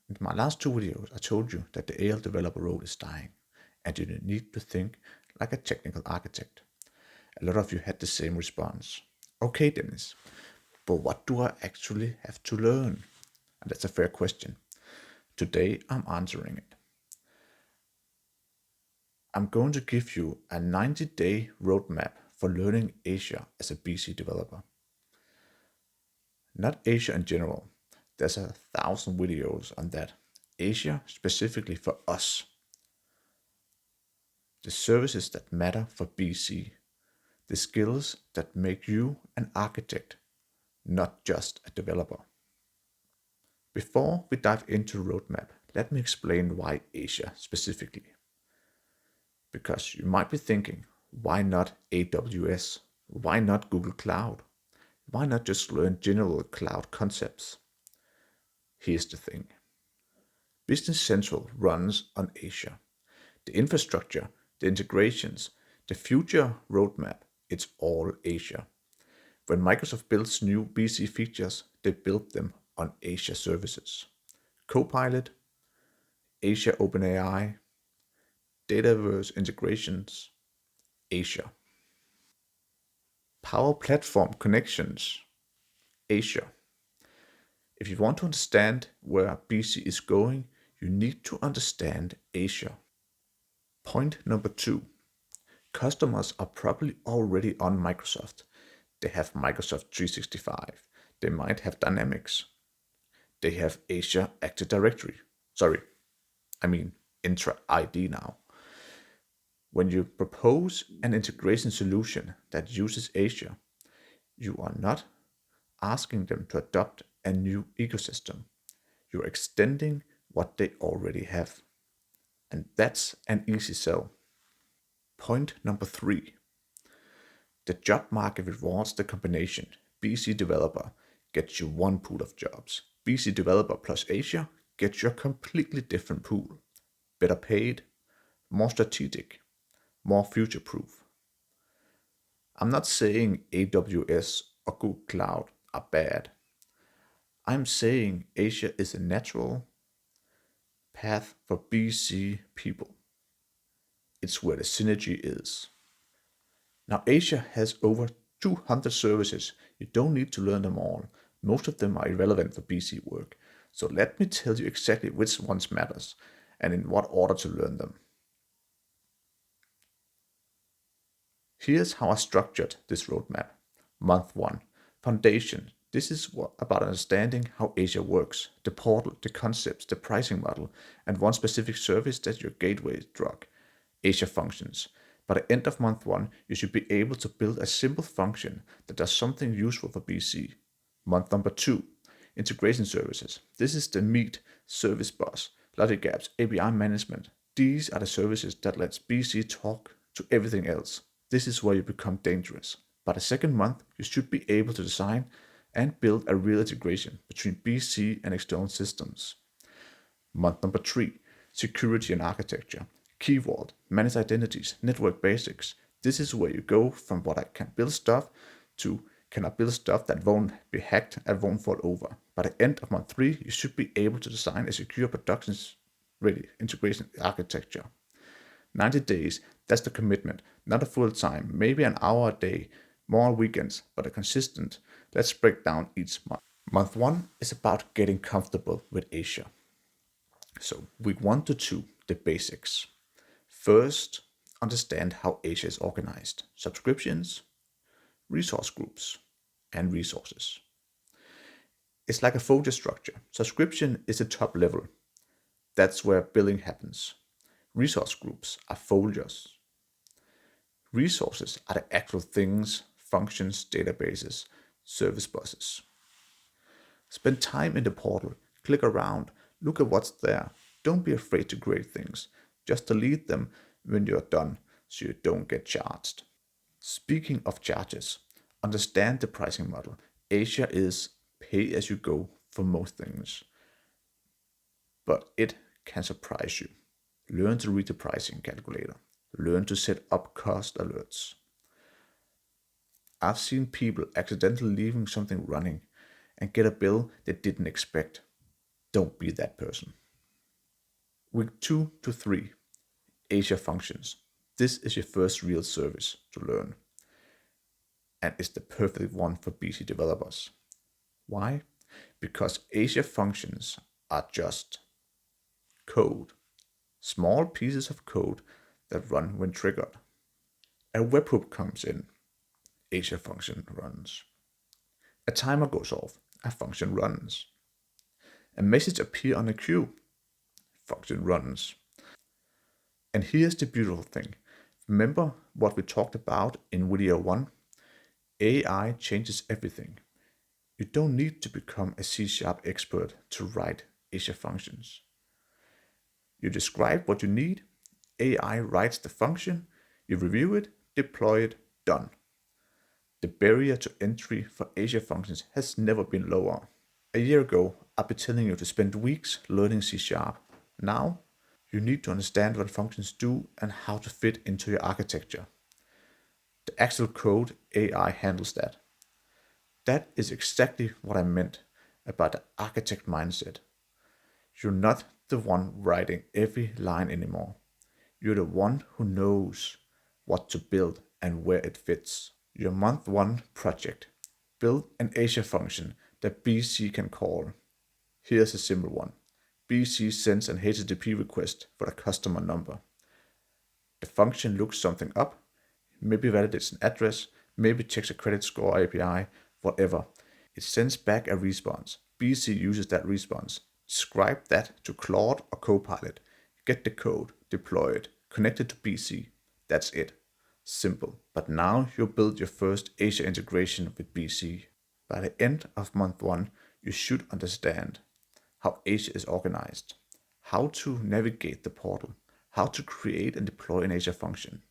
In my last two videos, I told you that the AL developer role is dying, and you need to think like a technical architect. A lot of you had the same response. Okay, Dennis, but what do I actually have to learn? And that's a fair question. Today, I'm answering it. I'm going to give you a 90-day roadmap for learning Azure as a BC developer. Not Azure in general. There's 1,000 videos on that. Azure specifically for us. The services that matter for BC. The skills that make you an architect, not just a developer. Before we dive into the roadmap, let me explain why Azure specifically. Because you might be thinking, why not AWS? Why not Google Cloud? Why not just learn general cloud concepts? Here's the thing. Business Central runs on Azure. The infrastructure, the integrations, the future roadmap, it's all Azure. When Microsoft builds new BC features, they build them on Azure services. Copilot, Azure OpenAI, Dataverse integrations, Azure. Power Platform connections, Azure. If you want to understand where BC is going, you need to understand Azure. Point number 2. Customers are probably already on Microsoft. They have Microsoft 365. They might have Dynamics. They have Azure Active Directory. Sorry, I mean Intra ID now. When you propose an integration solution that uses Azure, you are not asking them to adopt a new ecosystem. You're extending what they already have. And that's an easy sell. Point number 3. The job market rewards the combination. BC developer gets you one pool of jobs. BC developer plus Azure gets you a completely different pool. Better paid, more strategic, more future proof. I'm not saying AWS or Google Cloud are bad. I'm saying Azure is a natural path for BC people. It's where the synergy is. Now, Azure has over 200 services. You don't need to learn them all. Most of them are irrelevant for BC work. So let me tell you exactly which ones matters and in what order to learn them. Here's how I structured this roadmap. Month 1. Foundation. This is about understanding how Azure works, the portal, the concepts, the pricing model, and one specific service that's your gateway drug, Azure Functions. By the end of month 1, you should be able to build a simple function that does something useful for BC. Month number 2, integration services. This is the meat, service bus, logic gaps, API management. These are the services that lets BC talk to everything else. This is where you become dangerous. By the second month, you should be able to design and build a real integration between BC and external systems. Month number 3, security and architecture. Key vault, manage identities, network basics. This is where you go from what I can build stuff to can I build stuff that won't be hacked and won't fall over. By the end of month 3, you should be able to design a secure production ready integration architecture. 90 days, that's the commitment, not a full time, maybe an hour a day, more weekends, but a consistent. Let's break down each month. Month 1 is about getting comfortable with Azure. So, week 1 to 2, the basics. First, understand how Azure is organized: subscriptions, resource groups, and resources. It's like a folder structure. Subscription is the top level. That's where billing happens. Resource groups are folders. Resources are the actual things, functions, databases, service buses. Spend time in the portal, click around, look at what's there. Don't be afraid to create things. Just delete them when you're done so you don't get charged. Speaking of charges, understand the pricing model. Azure is pay as you go for most things, but it can surprise you. Learn to read the pricing calculator. Learn to set up cost alerts. I've seen people accidentally leaving something running and get a bill they didn't expect. Don't be that person. Week 2 to 3, Azure Functions. This is your first real service to learn, and it's the perfect one for BC developers. Why? Because Azure Functions are just code, small pieces of code that run when triggered. A webhook comes in, Azure function runs. A timer goes off, a function runs. A message appears on a queue, function runs. And here's the beautiful thing. Remember what we talked about in video 1? AI changes everything. You don't need to become a C# expert to write Azure functions. You describe what you need, AI writes the function, you review it, deploy it, done. The barrier to entry for Azure functions has never been lower. A year ago, I'd be telling you to spend weeks learning C#. Now, you need to understand what functions do and how to fit into your architecture. The actual code, AI handles that. That is exactly what I meant about the architect mindset. You're not the one writing every line anymore. You're the one who knows what to build and where it fits. Your month 1 project. Build an Azure function that BC can call. Here's a simple one. BC sends an HTTP request for the customer number. The function looks something up, maybe validates an address, maybe checks a credit score API, whatever. It sends back a response. BC uses that response. Describe that to Claude or Copilot. Get the code, deploy it, connect it to BC. That's it. Simple. But now you build your first Azure integration with BC. By the end of month 1, you should understand how Azure is organized, how to navigate the portal, how to create and deploy an Azure function,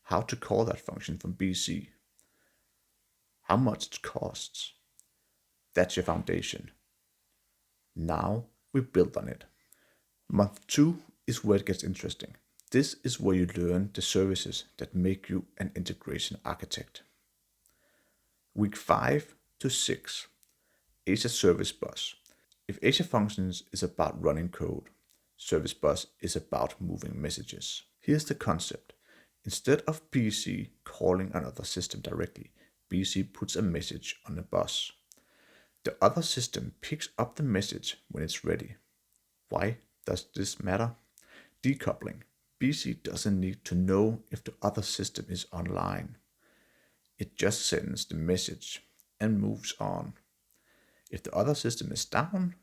how to call that function from BC, how much it costs. That's your foundation. Now we build on it. Month 2 is where it gets interesting. This is where you learn the services that make you an integration architect. Week 5 to 6, Azure Service Bus. If Azure Functions is about running code, Service Bus is about moving messages. Here's the concept. Instead of BC calling another system directly, BC puts a message on the bus. The other system picks up the message when it's ready. Why does this matter? Decoupling. BC doesn't need to know if the other system is online. It just sends the message and moves on. If the other system is down,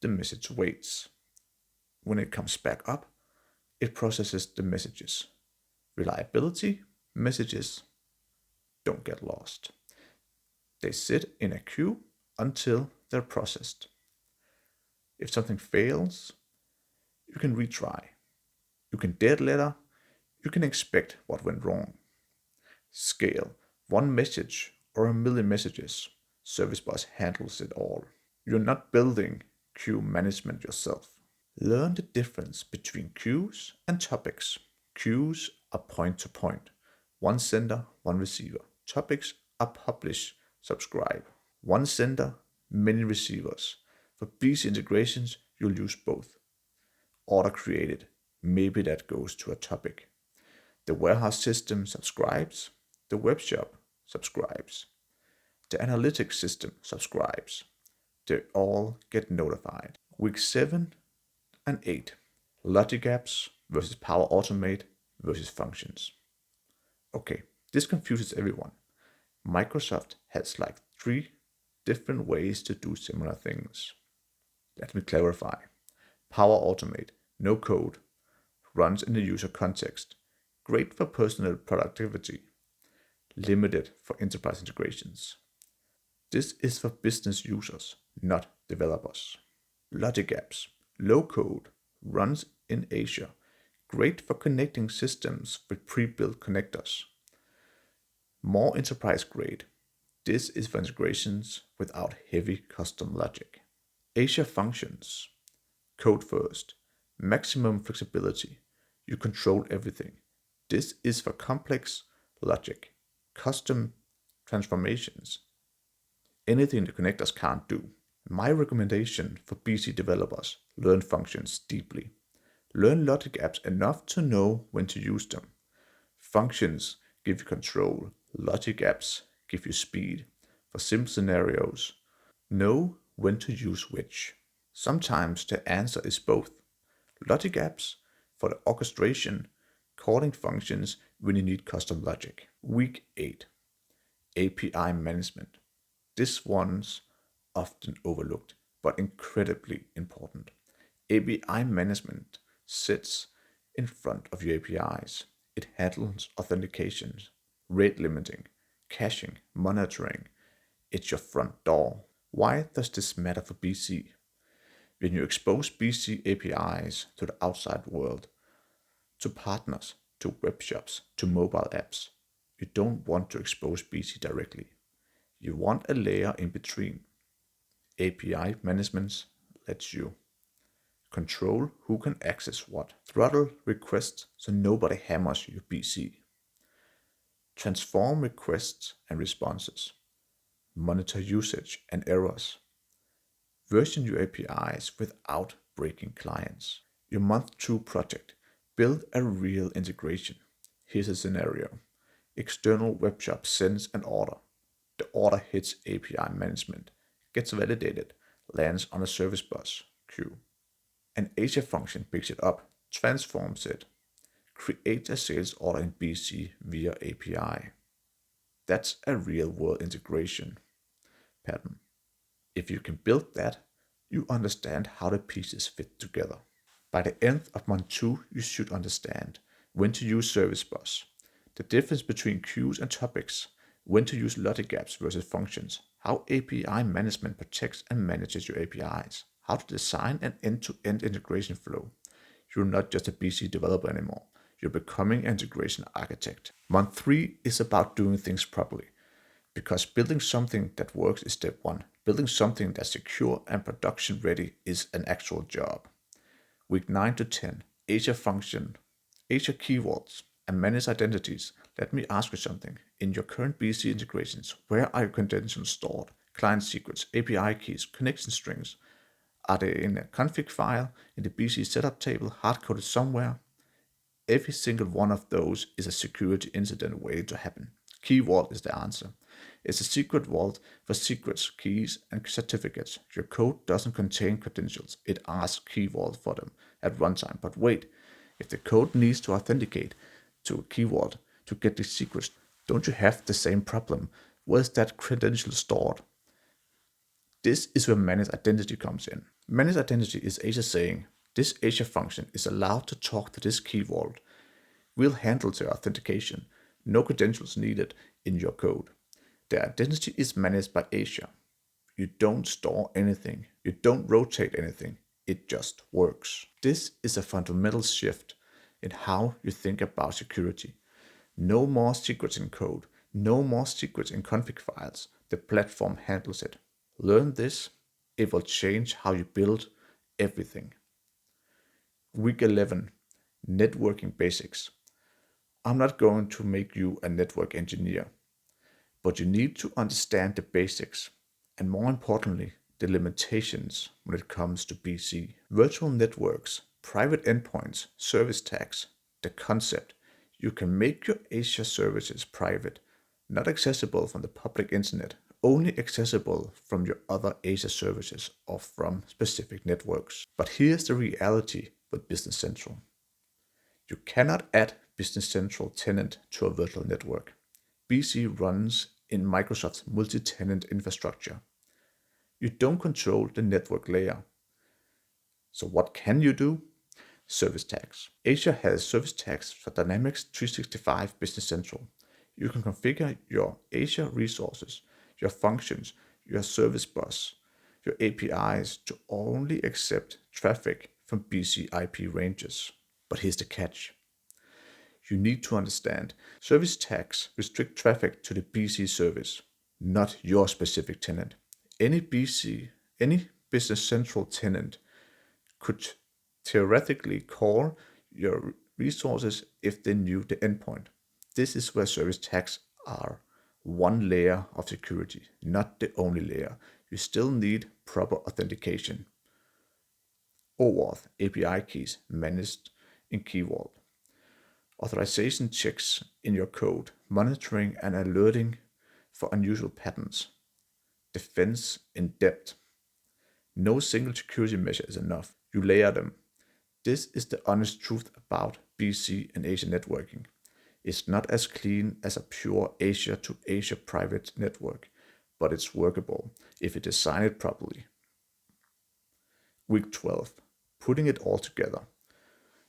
the message waits. When it comes back up, it processes the messages. Reliability, messages don't get lost. They sit in a queue until they're processed. If something fails, you can retry. You can dead letter, you can expect what went wrong. Scale, one message or a million messages. Service Bus handles it all. You're not building queue management yourself. Learn the difference between queues and topics. Queues are point to point. One sender, one receiver. Topics are publish, subscribe. One sender, many receivers. For BC integrations, you'll use both. Order created, maybe that goes to a topic. The warehouse system subscribes. The webshop subscribes. The analytics system subscribes. They all get notified. Week 7 and 8. Logic apps versus Power Automate versus functions. Okay, this confuses everyone. Microsoft has like 3 different ways to do similar things. Let me clarify. Power Automate, no code, runs in the user context, great for personal productivity, limited for enterprise integrations. This is for business users, not developers. Logic apps, low code, runs in Azure, great for connecting systems with pre-built connectors. More enterprise grade, this is for integrations without heavy custom logic. Azure Functions, code first, maximum flexibility, you control everything. This is for complex logic, custom transformations, anything the connectors can't do. My recommendation for BC developers: learn functions deeply. Learn logic apps enough to know when to use them. Functions give you control, logic apps give you speed. For simple scenarios, know when to use which. Sometimes the answer is both. Logic apps for the orchestration, calling functions when you need custom logic. Week 8: API management. This one's often overlooked, but incredibly important. API management sits in front of your APIs. It handles authentications, rate limiting, caching, monitoring. It's your front door. Why does this matter for BC? When you expose BC APIs to the outside world, to partners, to webshops, to mobile apps, you don't want to expose BC directly. You want a layer in between. API management lets you control who can access what, throttle requests so nobody hammers your BC, transform requests and responses, monitor usage and errors, version your APIs without breaking clients. Your month 2 project: build a real integration. Here's a scenario. External webshop sends an order. The order hits API management, gets validated, lands on a service bus queue. An Azure function picks it up, transforms it, creates a sales order in BC via API. That's a real world integration pattern. If you can build that, you understand how the pieces fit together. By the end of month 2, you should understand when to use Service Bus, the difference between queues and topics, when to use logic apps versus functions, how API management protects and manages your APIs, how to design an end-to-end integration flow. You're not just a BC developer anymore. You're becoming an integration architect. Month 3 is about doing things properly, because building something that works is step 1. Building something that's secure and production ready is an actual job. Week 9 to 10, Azure Function, Azure Keywords, and managed identities. Let me ask you something. In your current BC integrations, where are your credentials stored? Client secrets, API keys, connection strings. Are they in a config file, in the BC setup table, hard-coded somewhere? Every single one of those is a security incident waiting to happen. Key vault is the answer. It's a secret vault for secrets, keys, and certificates. Your code doesn't contain credentials. It asks Key Vault for them at runtime. But wait, if the code needs to authenticate to a Key Vault to get the secrets, don't you have the same problem? Where's that credential stored? This is where managed identity comes in. Managed identity is Azure saying, this Azure function is allowed to talk to this Key Vault. We'll handle the authentication. No credentials needed in your code. The identity is managed by Azure. You don't store anything. You don't rotate anything. It just works. This is a fundamental shift in how you think about security. No more secrets in code. No more secrets in config files. The platform handles it. Learn this. It will change how you build everything. Week 11, networking basics. I'm not going to make you a network engineer, but you need to understand the basics, and more importantly, the limitations when it comes to BC. Virtual networks, private endpoints, service tags, the concept. You can make your Azure services private, not accessible from the public internet, only accessible from your other Azure services or from specific networks. But here's the reality with Business Central. You cannot add Business Central tenant to a virtual network. BC runs in Microsoft's multi-tenant infrastructure. You don't control the network layer. So what can you do? Service tags. Azure has service tags for Dynamics 365 Business Central. You can configure your Azure resources, your functions, your service bus, your APIs to only accept traffic from BC IP ranges. But here's the catch. You need to understand, service tags restrict traffic to the BC service, not your specific tenant. Any Business Central tenant could theoretically call your resources if they knew the endpoint. This is where service tags are one layer of security, not the only layer. you still need proper authentication. OAuth API keys managed in Key Vault. Authorization checks in your code, monitoring and alerting for unusual patterns. Defense in depth. No single security measure is enough. You layer them. This is the honest truth about BC and Azure networking. It's not as clean as a pure Azure to Azure private network, but it's workable if you design it properly. Week 12. Putting it all together.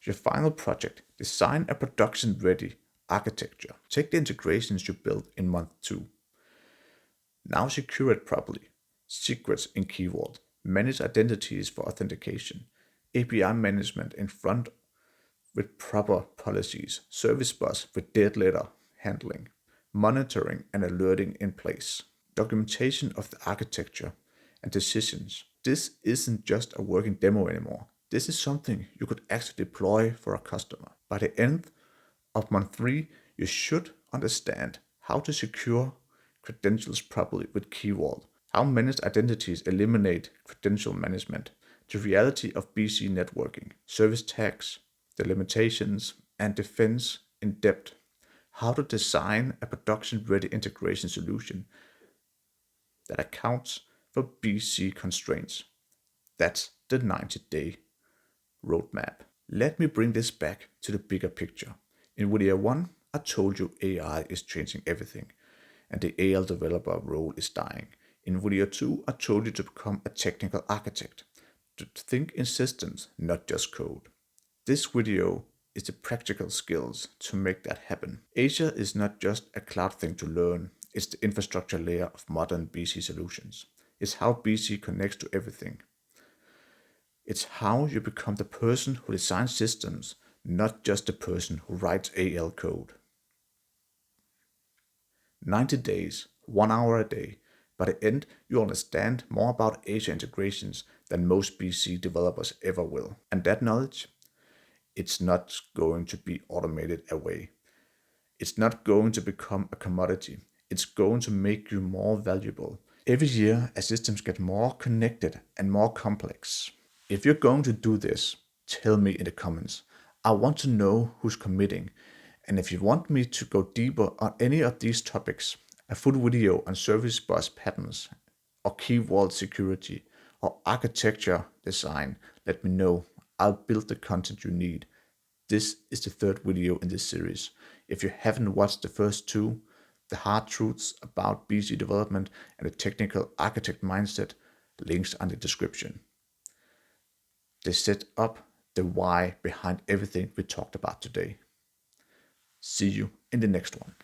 Your final project, design a production-ready architecture. Take the integrations you built in month 2. Now secure it properly. Secrets in Key Vault. Manage identities for authentication. API management in front with proper policies. Service bus with dead letter handling. Monitoring and alerting in place. Documentation of the architecture and decisions. This isn't just a working demo anymore. This is something you could actually deploy for a customer. By the end of month 3, you should understand how to secure credentials properly with Key Vault, how managed identities eliminate credential management, the reality of BC networking, service tags, the limitations, and defense in depth, how to design a production-ready integration solution that accounts for BC constraints. That's the 90-day roadmap. Let me bring this back to the bigger picture. In video 1, I told you AI is changing everything, and the AL developer role is dying. In video 2, I told you to become a technical architect, to think in systems, not just code. This video is the practical skills to make that happen. Azure is not just a cloud thing to learn, it's the infrastructure layer of modern BC solutions. It's how BC connects to everything. It's how you become the person who designs systems, not just the person who writes AL code. 90 days, 1 hour a day. By the end, you understand more about Azure integrations than most BC developers ever will. And that knowledge, it's not going to be automated away. It's not going to become a commodity. It's going to make you more valuable. Every year, as systems get more connected and more complex. If you're going to do this, tell me in the comments. I want to know who's committing. And if you want me to go deeper on any of these topics, a full video on service bus patterns, or Key Vault security, or architecture design, let me know. I'll build the content you need. This is the 3rd video in this series. If you haven't watched the first 2, the hard truths about BC development and the technical architect mindset, links are in the description. They set up the why behind everything we talked about today. See you in the next one.